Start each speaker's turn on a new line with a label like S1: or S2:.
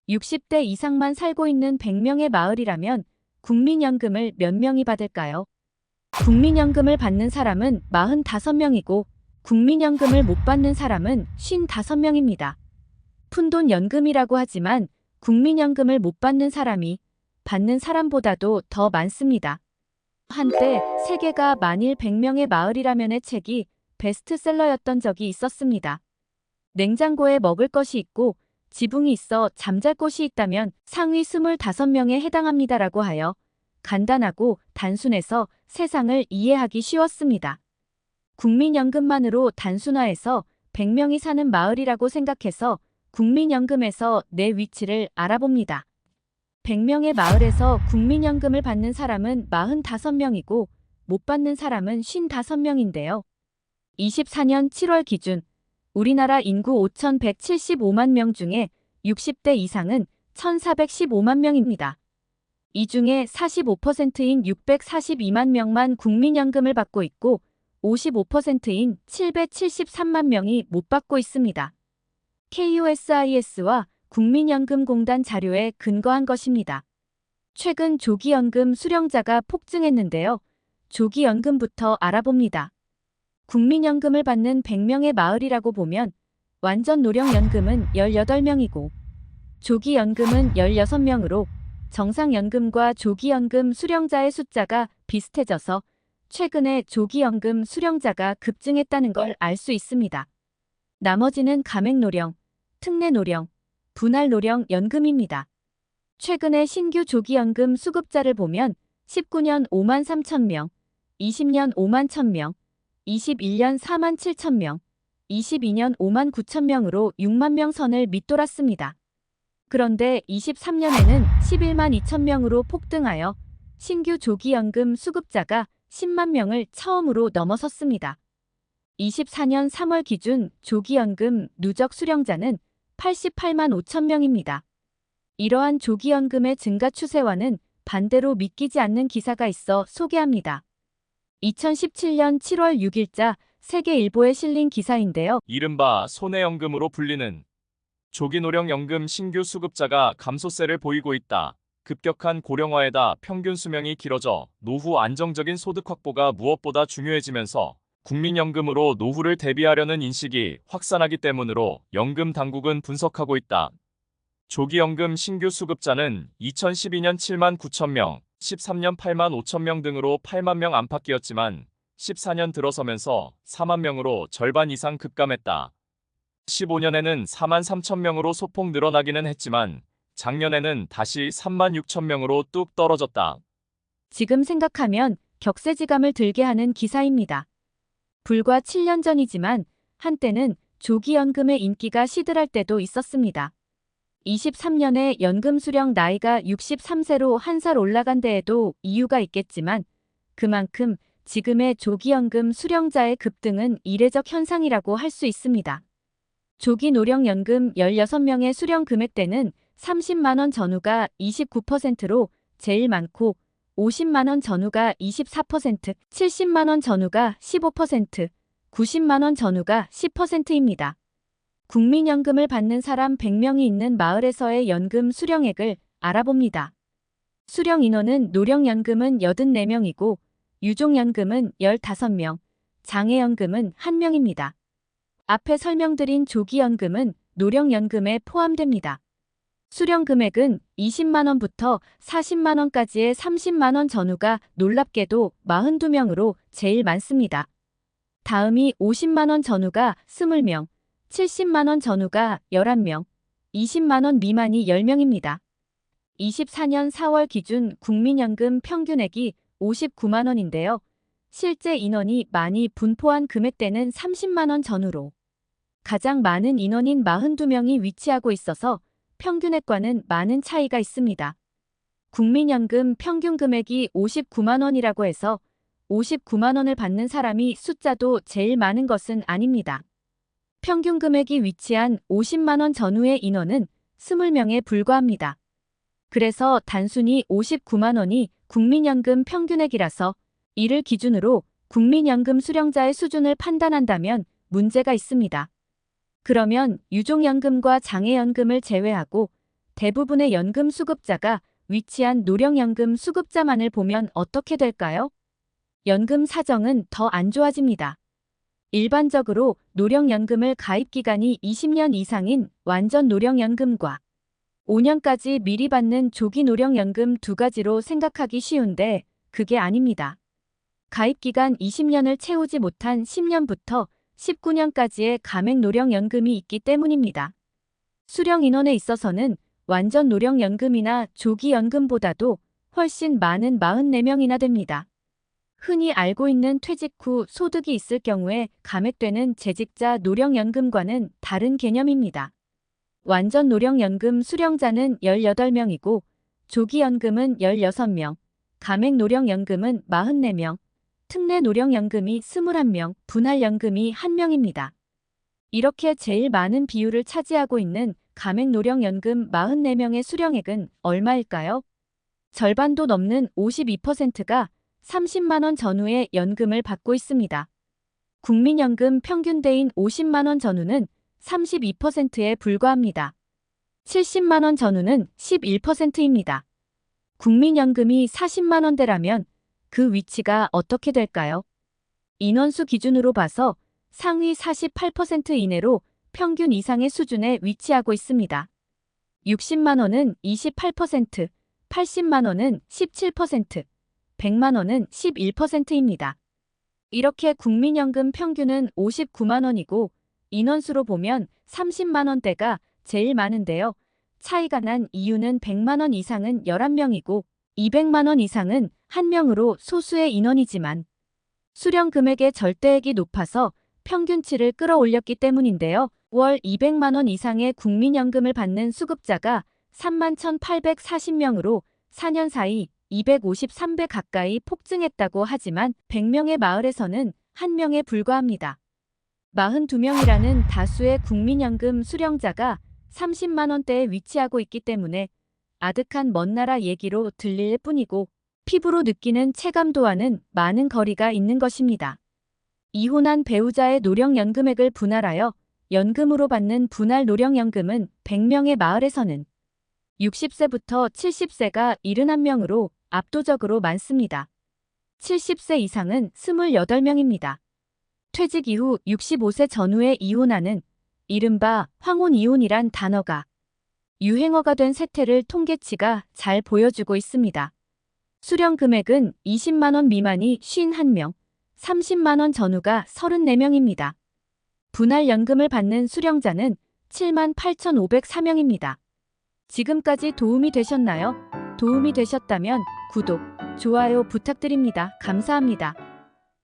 S1: 60대 이상만 살고 있는 100명의 마을이라면 국민연금을 몇 명이 받을까요? 국민연금을 받는 사람은 45명이고 국민연금을 못 받는 사람은 55명입니다. 푼돈연금이라고 하지만 국민연금을 못 받는 사람이 받는 사람보다도 더 많습니다. 한때 세계가 만일 100명의 마을이라면의 책이 베스트셀러였던 적이 있었습니다. 냉장고에 먹을 것이 있고 지붕이 있어 잠잘 곳이 있다면 상위 25명에 해당합니다라고 하여 간단하고 단순해서 세상을 이해하기 쉬웠습니다. 국민연금만으로 단순화해서 100명이 사는 마을이라고 생각해서 국민연금에서 내 위치를 알아봅니다. 100명의 마을에서 국민연금을 받는 사람은 45명이고 못 받는 사람은 55명인데요. 24년 7월 기준 우리나라 인구 5,175만 명 중에 60대 이상은 1,415만 명입니다. 이 중에 45%인 642만 명만 국민연금을 받고 있고 55%인 773만 명이 못 받고 있습니다. KUSIS와 국민연금공단 자료에 근거한 것입니다. 최근 조기연금 수령자가 폭증했는데요. 조기연금부터 알아봅니다. 국민연금을 받는 100명의 마을이라고 보면 완전 노령연금은 18명이고 조기연금은 16명으로 정상연금과 조기연금 수령자의 숫자가 비슷해져서 최근에 조기연금 수령자가 급증했다는 걸 알 수 있습니다. 나머지는 가맹노령, 특례노령, 분할노령 연금입니다. 최근에 신규 조기연금 수급자를 보면 19년 5만 3천 명, 20년 5만 1천 명, 21년 4만 7천 명, 22년 5만 9천 명으로 6만 명 선을 밑돌았습니다. 그런데 23년에는 11만 2천 명으로 폭등하여 신규 조기연금 수급자가 10만 명을 처음으로 넘어섰습니다. 24년 3월 기준 조기연금 누적 수령자는 88만 5천 명입니다. 이러한 조기연금의 증가 추세와는 반대로 믿기지 않는 기사가 있어 소개합니다. 2017년 7월 6일자 세계일보에 실린 기사인데요.
S2: 이른바 손해연금으로 불리는 조기노령연금 신규 수급자가 감소세를 보이고 있다. 급격한 고령화에다 평균 수명이 길어져 노후 안정적인 소득 확보가 무엇보다 중요해지면서 국민연금으로 노후를 대비하려는 인식이 확산하기 때문으로 연금 당국은 분석하고 있다. 조기연금 신규 수급자는 2012년 7만 9천 명, 13년 8만 5천 명 등으로 8만 명 안팎이었지만 14년 들어서면서 4만 명으로 절반 이상 급감했다. 15년에는 4만 3천 명으로 소폭 늘어나기는 했지만 작년에는 다시 3만 6천 명으로 뚝 떨어졌다.
S1: 지금 생각하면 격세지감을 들게 하는 기사입니다. 불과 7년 전이지만 한때는 조기연금의 인기가 시들할 때도 있었습니다. 23년에 연금 수령 나이가 63세로 한 살 올라간 데에도 이유가 있겠지만 그만큼 지금의 조기연금 수령자의 급등은 이례적 현상이라고 할 수 있습니다. 조기노령연금 16명의 수령 금액대는 30만 원 전후가 29%로 제일 많고 50만 원 전후가 24%, 70만 원 전후가 15%, 90만 원 전후가 10%입니다. 국민연금을 받는 사람 100명이 있는 마을에서의 연금 수령액을 알아봅니다. 수령 인원은 노령연금은 84명이고 유종연금은 15명, 장애연금은 1명입니다. 앞에 설명드린 조기연금은 노령연금에 포함됩니다. 수령 금액은 20만 원부터 40만 원까지의 30만 원 전후가 놀랍게도 42명으로 제일 많습니다. 다음이 50만 원 전후가 20명, 70만 원 전후가 11명, 20만 원 미만이 10명입니다. 24년 4월 기준 국민연금 평균액이 59만 원인데요. 실제 인원이 많이 분포한 금액대는 30만 원 전후로 가장 많은 인원인 42명이 위치하고 있어서 평균액과는 많은 차이가 있습니다. 국민연금 평균 금액이 59만 원이라고 해서 59만 원을 받는 사람이 숫자도 제일 많은 것은 아닙니다. 평균 금액이 위치한 50만 원 전후의 인원은 20명에 불과합니다. 그래서 단순히 59만 원이 국민연금 평균액이라서 이를 기준으로 국민연금 수령자의 수준을 판단한다면 문제가 있습니다. 그러면 유종연금과 장애연금을 제외하고 대부분의 연금 수급자가 위치한 노령연금 수급자만을 보면 어떻게 될까요? 연금 사정은 더 안 좋아집니다. 일반적으로 노령연금을 가입 기간이 20년 이상인 완전 노령연금과 5년까지 미리 받는 조기 노령연금 두 가지로 생각하기 쉬운데 그게 아닙니다. 가입 기간 20년을 채우지 못한 10년부터 19년까지의 가맹 노령연금이 있기 때문입니다. 수령 인원에 있어서는 완전 노령연금이나 조기연금보다도 훨씬 많은 44명이나 됩니다. 흔히 알고 있는 퇴직 후 소득이 있을 경우에 감액되는 재직자 노령연금과는 다른 개념입니다. 완전 노령연금 수령자는 18명이고 조기연금은 16명, 가맹 노령연금은 44명, 특례 노령연금이 21명, 분할연금이 1명입니다. 이렇게 제일 많은 비율을 차지하고 있는 가맹 노령연금 44명의 수령액은 얼마일까요? 절반도 넘는 52%가 30만 원 전후의 연금을 받고 있습니다. 국민연금 평균대인 50만 원 전후는 32%에 불과합니다. 70만 원 전후는 11%입니다. 국민연금이 40만 원대라면 그 위치가 어떻게 될까요? 인원수 기준으로 봐서 상위 48% 이내로 평균 이상의 수준에 위치하고 있습니다. 60만 원은 28%, 80만 원은 17%, 100만 원은 11%입니다. 이렇게 국민연금 평균은 59만 원이고 인원수로 보면 30만 원대가 제일 많은데요. 차이가 난 이유는 100만 원 이상은 11명이고 200만 원 이상은 1명으로 소수의 인원이지만 수령 금액의 절대액이 높아서 평균치를 끌어올렸기 때문인데요. 월 200만 원 이상의 국민연금을 받는 수급자가 31,840명으로 4년 사이 253배 가까이 폭증했다고 하지만 100명의 마을에서는 1명에 불과합니다. 42명이라는 다수의 국민연금 수령자가 30만 원대에 위치하고 있기 때문에 아득한 먼 나라 얘기로 들릴 뿐이고 피부로 느끼는 체감도와는 많은 거리가 있는 것입니다. 이혼한 배우자의 노령연금액을 분할하여 연금으로 받는 분할 노령연금은 100명의 마을에서는 60세부터 70세가 71명으로 압도적으로 많습니다. 70세 이상은 28명입니다. 퇴직 이후 65세 전후에 이혼하는 이른바 황혼이혼이란 단어가 유행어가 된 세태를 통계치가 잘 보여주고 있습니다. 수령 금액은 20만 원 미만이 51명, 30만 원 전후가 34명입니다. 분할연금을 받는 수령자는 78,504명입니다. 지금까지 도움이 되셨나요? 도움이 되셨다면 구독, 좋아요 부탁드립니다. 감사합니다.